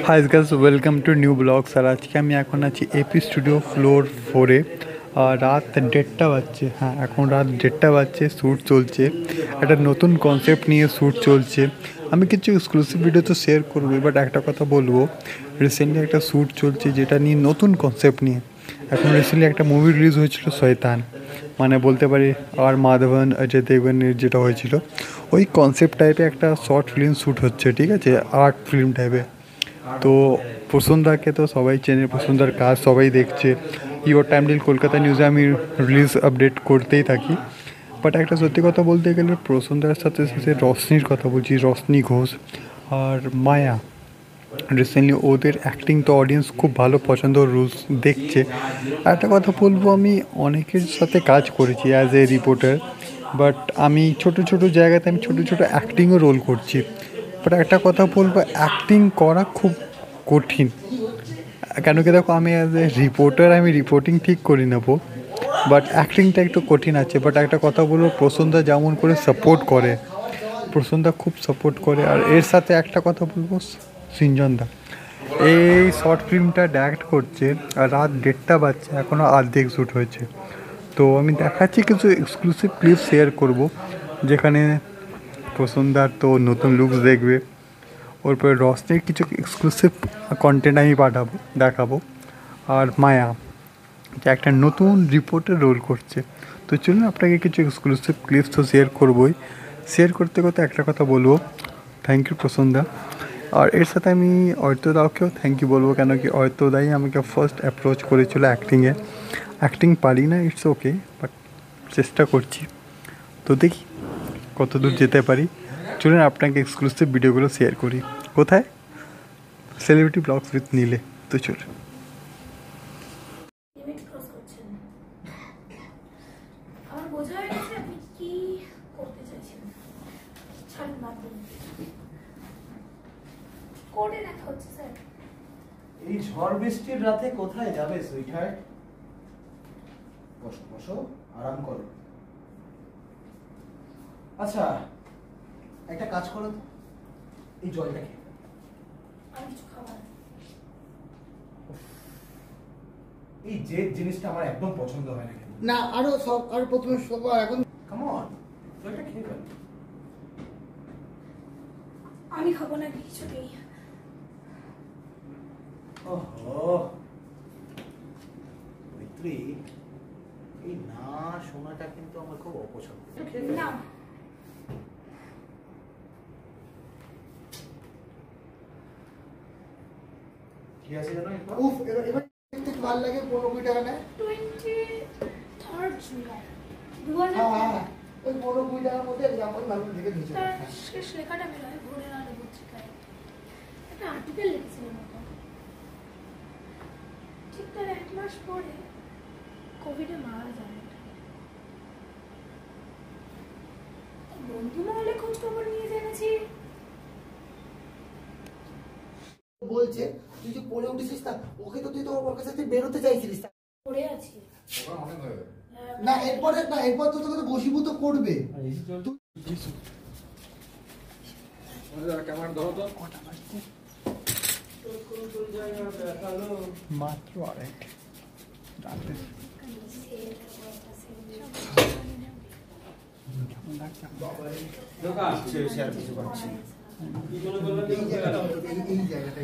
High guys, welcome to new blogs. আর আজকে আমি এখন আছি এপি স্টুডিও ফ্লোর 4-এ। রাত 1:30 বাজছে। হ্যাঁ, এখন রাত 1:30 বাজছে। শ্যুট চলছে, একটা নতুন কনসেপ্ট নিয়ে শ্যুট চলছে। আমি কিছু এক্সক্লুসিভ ভিডিও তো শেয়ার করবো, বাট একটা কথা বলবো, রিসেন্টলি একটা শ্যুট চলছে যেটা নিয়ে নতুন কনসেপ্ট নিয়ে। এখন রিসেন্টলি একটা মুভি রিলিজ হয়েছিল শয়তান, মানে বলতে পারি আর মাধবন অজয় দেবগনের যেটা হয়েছিল ওই কনসেপ্ট টাইপে একটা শর্ট ফিল্ম শ্যুট হচ্ছে, ঠিক আছে, আর্ট ফিল্ম টাইপে। তো প্রসন্দাকে তো সবাই চেনে, প্রসন্দার কাজ সবাই দেখছে। ইওর টাইমডিল কলকাতা নিউজে আমি রিলিজ আপডেট করতেই থাকি। বাট একটা সত্যি কথা বলতে গেলে প্রসন্দার সাথে সাথে রশনির কথা বলছি, রশনি ঘোষ আর মায়া। রিসেন্টলি ওদের অ্যাক্টিং তো অডিয়েন্স খুব ভালো পছন্দ রুলস দেখছে। আর একটা কথা বলবো, আমি অনেকের সাথে কাজ করেছি অ্যাজ এ রিপোর্টার, বাট আমি ছোট ছোট জায়গাতে আমি ছোট ছোট অ্যাক্টিংও রোল করছি। বাট একটা কথা বলবো, অ্যাক্টিং করা খুব কঠিন। কেন কি দেখো, আমি অ্যাজ এ রিপোর্টার আমি রিপোর্টিং ঠিক করে নেবো, বাট অ্যাক্টিংটা একটু কঠিন আছে। বাট একটা কথা বলবো, প্রসন্দা যেমন করে সাপোর্ট করে, প্রসন্দা খুব সাপোর্ট করে। আর এর সাথে একটা কথা বলবো, সিঞ্জনদা এই শর্ট ফিল্মটা ডাইরেক্ট করছে। আর রাত 1:30 বাজছে, এখনও অর্ধেক শ্যুট হয়েছে। তো আমি দেখাচ্ছি কিছু এক্সক্লুসিভ ক্লিপ শেয়ার করব, যেখানে প্রসন্দার তো নতুন লুকস দেখবে। ওর পরে রসনের কিছু এক্সক্লুসিভ কন্টেন্ট আমি দেখাবো। আর মায়া যে একটা নতুন রিপোর্টের রোল করছে। তো চলুন আপনাকে কিছু এক্সক্লুসিভ ক্লিপস তো শেয়ার করবোই। শেয়ার করতে করতে একটা কথা বলবো, থ্যাংক ইউ প্রসন্দা। আর এর সাথে আমি অয়তদাকেও থ্যাংক ইউ বলবো, কেন কি অয়তদাই আমাকে ফার্স্ট অ্যাপ্রোচ করেছিল অ্যাক্টিংয়ে। অ্যাক্টিং পারি না, ইটস ওকে, বাট চেষ্টা করছি। তো দেখি কত দূর যেতে পারি। চলুন আপনাকে এক্সক্লুসিভ ভিডিওগুলো শেয়ার করি। কোথায়? সেলিব্রিটি ব্লগস উইথ নীলে। তো চলুন। এই ঝড় বৃষ্টির রাতে কোথায় যাবে সুইটহার্ট? বসো বসো, আরাম করো। আচ্ছা, একটা কাজ করো তো, এই জলটা খেয়ে। আমি কিছু খাবো না। এই যে জিনিসটা আমার একদম পছন্দ হয় না। না, আরো সব আর প্রথমে সবার এখন কাম অন, জলটা খেয়ে ফেল। আমি খাবো না কিছুতেই। ওহো মৈত্রী, এই না শোনাটা কিন্তু আমার খুব অপছন্দ। না, ঠিক আছে জানো, উফ, এবার দেখতে ভালো লাগে। 15 টাকা নেয়। 23 জুলাই হ্যাঁ, ওই 15 টাকার মধ্যে এক্সাম্পল ভালো দেখে দিয়েছে। তার শেষ লেখাটা বেরোয় ভোরের আলো পত্রিকায়, একটা আর্টিকেল লিখেছিলেন ওটা। ঠিক তার 1 মাস পরে কোভিডে মারা যান। বন্ধু মহলে খোঁজ খবর নিয়ে জেনেছি বলছে তুই যে পড়ে উঠেছিস না, ওকে তো তুই তো ওর কাছে বেরোতে চাইছিলিস। পড়ে আছি না, এরপর তো তোকে বশীভূত করবে। মাত্র আরেক রাতে এই জায়গাটা